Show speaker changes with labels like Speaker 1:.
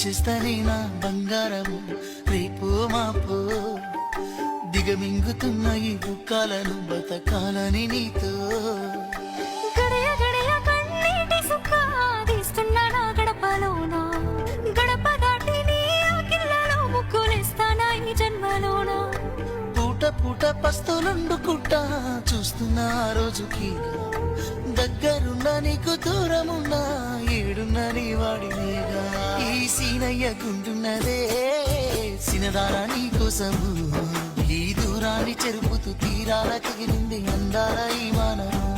Speaker 1: ఇచ్చేస్తానే నా బంగారము రేపో మాపో దిగమింగుతున్న ఈ బుక్కాలను బతకాలని నీతో
Speaker 2: గడయ గడయ కన్నీటి సుక్క తీస్తున్నా నా గడపలోన గడప దాటి నీ ఆకిళ్ళలో ముక్కులేస్తానా ఈ జన్మలోన
Speaker 1: పూట పూట పస్తులుండుకుంటా చూస్తున్నా ఆ రోజుకి దగ్గరున్న నీకు దూరమున్నా ఏడున్న నీ వాడినేగా ఈ సీనయ్య గుంటున్నదే సినదారా నీ కోసము ఈ దూరాన్ని చెరుపుతూ తీరాల ఎగిరింది అందాల ఈ మానవు